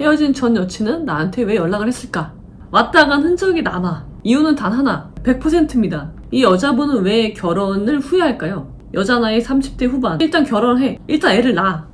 헤어진 전 여친은 나한테 왜 연락을 했을까? 왔다 간 흔적이 남아. 이유는 단 하나, 100%입니다. 이 여자분은 왜 결혼을 후회할까요? 여자 나이 30대 후반. 일단 결혼해. 일단 애를 낳아.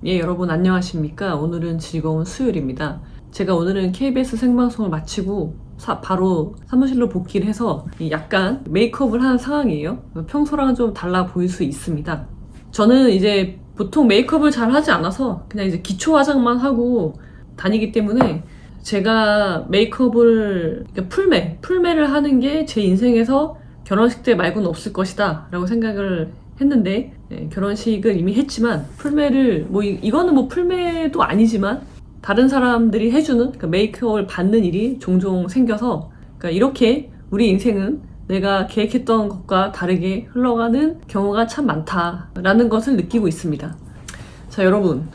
예, 여러분 안녕하십니까? 오늘은 즐거운 수요일입니다. 제가 오늘은 KBS 생방송을 마치고 바로 사무실로 복귀를 해서 약간 메이크업을 하는 상황이에요. 평소랑은 좀 달라 보일 수 있습니다. 저는 이제 보통 메이크업을 잘 하지 않아서 그냥 이제 기초 화장만 하고 다니기 때문에 제가 메이크업을, 그러니까 풀매를 하는 게 제 인생에서 결혼식 때 말고는 없을 것이다 라고 생각을 했는데, 결혼식을 이미 했지만 풀매를 이거는 뭐 풀매도 아니지만 다른 사람들이 해주는, 그러니까 메이크업을 받는 일이 종종 생겨서, 그러니까 이렇게 우리 인생은 내가 계획했던 것과 다르게 흘러가는 경우가 참 많다라는 것을 느끼고 있습니다. 자, 여러분,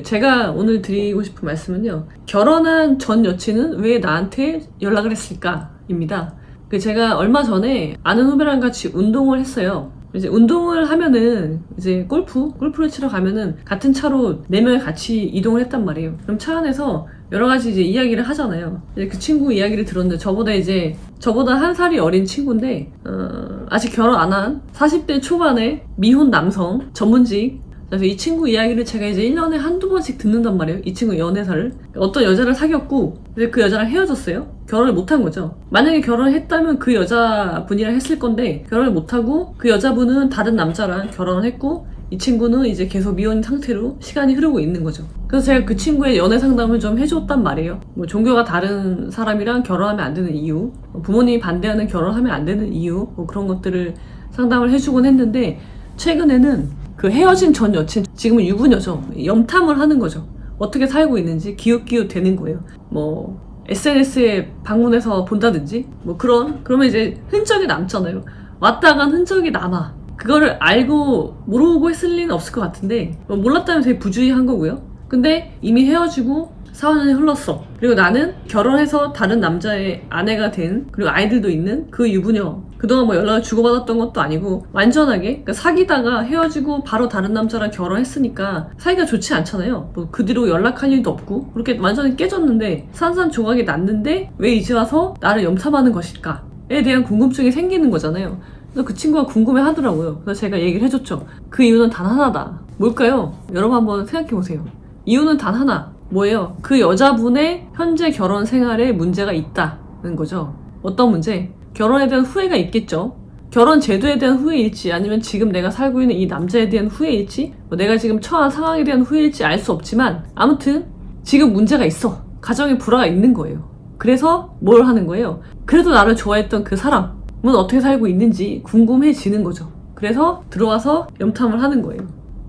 제가 오늘 드리고 싶은 말씀은요, 결혼한 전 여친은 왜 나한테 연락을 했을까? 입니다. 제가 얼마 전에 아는 후배랑 같이 운동을 했어요. 이제 운동을 하면은 이제 골프를 치러 가면은 같은 차로 4명이 같이 이동을 했단 말이에요. 그럼 차 안에서 여러 가지 이제 이야기를 하잖아요. 이제 그 친구 이야기를 들었는데 저보다 한 살이 어린 친구인데, 아직 결혼 안 한 40대 초반의 미혼 남성 전문직. 그래서 이 친구 이야기를 제가 이제 1년에 한두 번씩 듣는단 말이에요. 이 친구 연애사를. 어떤 여자를 사귀었고, 근데 그 여자랑 헤어졌어요. 결혼을 못한 거죠. 만약에 결혼을 했다면 그 여자분이랑 했을 건데, 결혼을 못하고 그 여자분은 다른 남자랑 결혼을 했고, 이 친구는 이제 계속 미혼 상태로 시간이 흐르고 있는 거죠. 그래서 제가 그 친구의 연애 상담을 좀 해줬단 말이에요. 종교가 다른 사람이랑 결혼하면 안 되는 이유, 부모님이 반대하는 결혼하면 안 되는 이유, 그런 것들을 상담을 해주곤 했는데, 최근에는 그 헤어진 전 여친, 지금은 유부녀죠. 염탐을 하는 거죠. 어떻게 살고 있는지 기웃기웃 되는 거예요. SNS에 방문해서 본다든지, 그러면 이제 흔적이 남잖아요. 왔다 간 흔적이 남아. 그거를 알고 모르고 했을 리는 없을 것 같은데, 몰랐다면 되게 부주의한 거고요. 근데 이미 헤어지고 4년이 흘렀어. 그리고 나는 결혼해서 다른 남자의 아내가 된, 그리고 아이들도 있는 그 유부녀. 그동안 연락을 주고받았던 것도 아니고 완전하게, 그러니까 사귀다가 헤어지고 바로 다른 남자랑 결혼했으니까 사이가 좋지 않잖아요. 그 뒤로 연락할 일도 없고 그렇게 완전히 깨졌는데 산산조각이 났는데 왜 이제 와서 나를 염탐하는 것일까에 대한 궁금증이 생기는 거잖아요. 그래서 그 친구가 궁금해 하더라고요. 그래서 제가 얘기를 해줬죠. 그 이유는 단 하나다. 뭘까요? 여러분 한번 생각해보세요. 이유는 단 하나. 뭐예요? 그 여자분의 현재 결혼 생활에 문제가 있다는 거죠. 어떤 문제? 결혼에 대한 후회가 있겠죠. 결혼 제도에 대한 후회일지, 아니면 지금 내가 살고 있는 이 남자에 대한 후회일지, 내가 지금 처한 상황에 대한 후회일지 알 수 없지만, 아무튼 지금 문제가 있어. 가정에 불화가 있는 거예요. 그래서 뭘 하는 거예요? 그래도 나를 좋아했던 그 사람은 어떻게 살고 있는지 궁금해지는 거죠. 그래서 들어와서 염탐을 하는 거예요.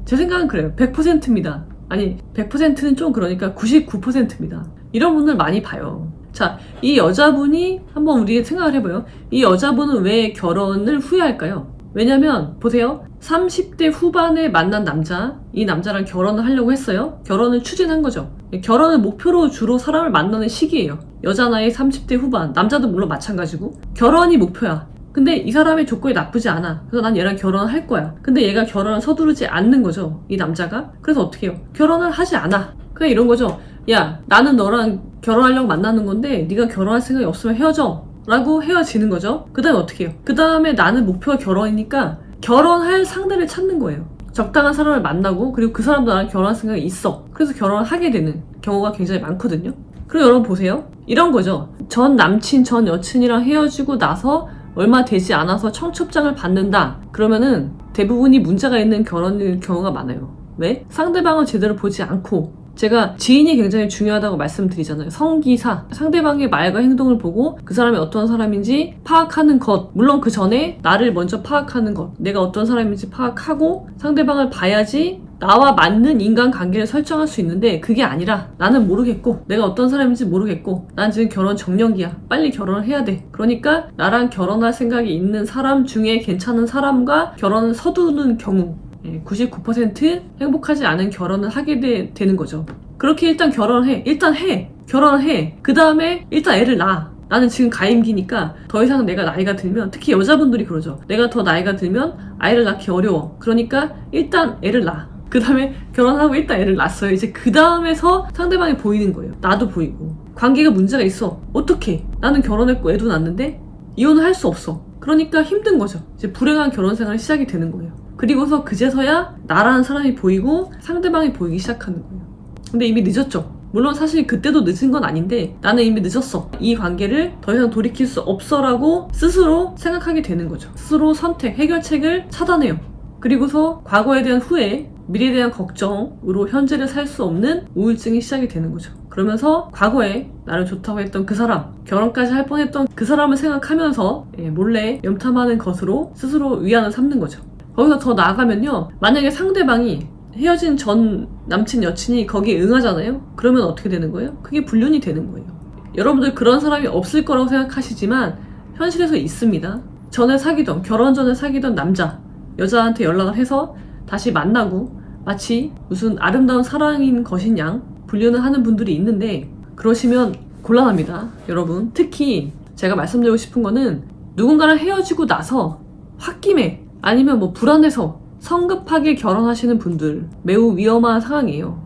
제 생각은 그래요. 100%입니다. 아니, 100%는 좀 그러니까 99%입니다. 이런 분들 많이 봐요. 자, 이 여자분이 한번 우리 생각을 해봐요. 이 여자분은 왜 결혼을 후회할까요? 왜냐면 보세요. 30대 후반에 만난 남자, 이 남자랑 결혼을 하려고 했어요. 결혼을 추진한 거죠. 결혼을 목표로 주로 사람을 만나는 시기예요. 여자 나이 30대 후반, 남자도 물론 마찬가지고 결혼이 목표야. 근데 이 사람의 조건이 나쁘지 않아. 그래서 난 얘랑 결혼을 할 거야. 근데 얘가 결혼을 서두르지 않는 거죠. 이 남자가. 그래서 어떻게 해요? 결혼을 하지 않아. 그냥 이런 거죠. 야, 나는 너랑 결혼하려고 만나는 건데 네가 결혼할 생각이 없으면 헤어져. 라고 헤어지는 거죠. 그 다음에 어떻게 해요? 그 다음에 나는 목표가 결혼이니까 결혼할 상대를 찾는 거예요. 적당한 사람을 만나고, 그리고 그 사람도 나랑 결혼할 생각이 있어. 그래서 결혼을 하게 되는 경우가 굉장히 많거든요. 그리고 여러분 보세요. 이런 거죠. 전 남친, 전 여친이랑 헤어지고 나서 얼마 되지 않아서 청첩장을 받는다. 그러면은 대부분이 문제가 있는 결혼일 경우가 많아요. 왜? 상대방을 제대로 보지 않고. 제가 지인이 굉장히 중요하다고 말씀드리잖아요. 성기사. 상대방의 말과 행동을 보고 그 사람이 어떤 사람인지 파악하는 것. 물론 그 전에 나를 먼저 파악하는 것. 내가 어떤 사람인지 파악하고 상대방을 봐야지 나와 맞는 인간관계를 설정할 수 있는데, 그게 아니라 나는 모르겠고, 내가 어떤 사람인지 모르겠고, 난 지금 결혼 정년기야. 빨리 결혼을 해야 돼. 그러니까 나랑 결혼할 생각이 있는 사람 중에 괜찮은 사람과 결혼을 서두르는 경우, 99% 행복하지 않은 결혼을 하게 되는 거죠. 그렇게 일단 결혼을 해. 결혼을 해. 그 다음에 일단 애를 낳아. 나는 지금 가임기니까 더 이상 내가 나이가 들면, 특히 여자분들이 그러죠. 내가 더 나이가 들면 아이를 낳기 어려워. 그러니까 일단 애를 낳아. 그 다음에 결혼하고 일단 애를 낳았어요. 이제 그 다음에서 상대방이 보이는 거예요. 나도 보이고. 관계가 문제가 있어. 어떡해. 나는 결혼했고 애도 낳았는데 이혼을 할 수 없어. 그러니까 힘든 거죠. 이제 불행한 결혼 생활이 시작이 되는 거예요. 그리고서 그제서야 나라는 사람이 보이고 상대방이 보이기 시작하는 거예요. 근데 이미 늦었죠. 물론 사실 그때도 늦은 건 아닌데 나는 이미 늦었어. 이 관계를 더 이상 돌이킬 수 없어라고 스스로 생각하게 되는 거죠. 스스로 선택, 해결책을 차단해요. 그리고서 과거에 대한 후회, 미래에 대한 걱정으로 현재를 살 수 없는 우울증이 시작이 되는 거죠. 그러면서 과거에 나를 좋다고 했던 그 사람, 결혼까지 할 뻔했던 그 사람을 생각하면서 몰래 염탐하는 것으로 스스로 위안을 삼는 거죠. 거기서 더 나아가면요. 만약에 상대방이 헤어진 전 남친 여친이 거기에 응하잖아요. 그러면 어떻게 되는 거예요? 그게 불륜이 되는 거예요. 여러분들 그런 사람이 없을 거라고 생각하시지만 현실에서 있습니다. 결혼 전에 사귀던 남자, 여자한테 연락을 해서 다시 만나고 마치 무슨 아름다운 사랑인 것인 양 불륜을 하는 분들이 있는데 그러시면 곤란합니다. 여러분 특히 제가 말씀드리고 싶은 거는 누군가랑 헤어지고 나서 홧김에 아니면 뭐 불안해서 성급하게 결혼하시는 분들 매우 위험한 상황이에요.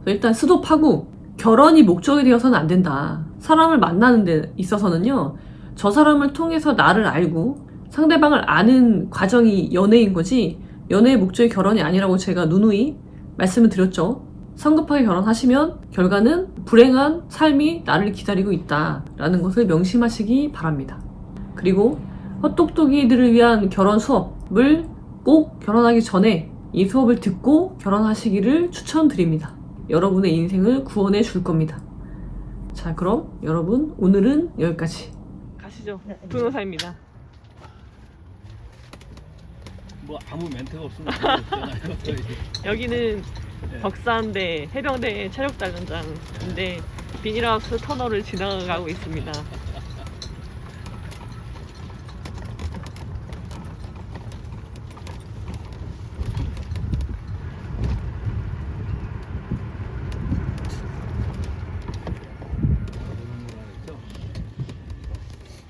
일단 스톱하고 결혼이 목적이 되어서는 안 된다. 사람을 만나는 데 있어서는요. 저 사람을 통해서 나를 알고 상대방을 아는 과정이 연애인 거지 연애의 목적이 결혼이 아니라고 제가 누누이 말씀을 드렸죠. 성급하게 결혼하시면 결과는 불행한 삶이 나를 기다리고 있다라는 것을 명심하시기 바랍니다. 그리고 헛똑똑이들을 위한 결혼 수업을 꼭 결혼하기 전에 이 수업을 듣고 결혼하시기를 추천드립니다. 여러분의 인생을 구원해 줄 겁니다. 자, 그럼 여러분 오늘은 여기까지. 가시죠. 변호사입니다. 뭐 아무 멘트가 없으면 없잖아요. 여기는 덕산대 해병대 체력단련장인데 비닐하우스 터널을 지나가고 있습니다.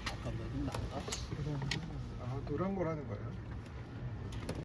아까 너는 나가? 노란 거라는 거예요?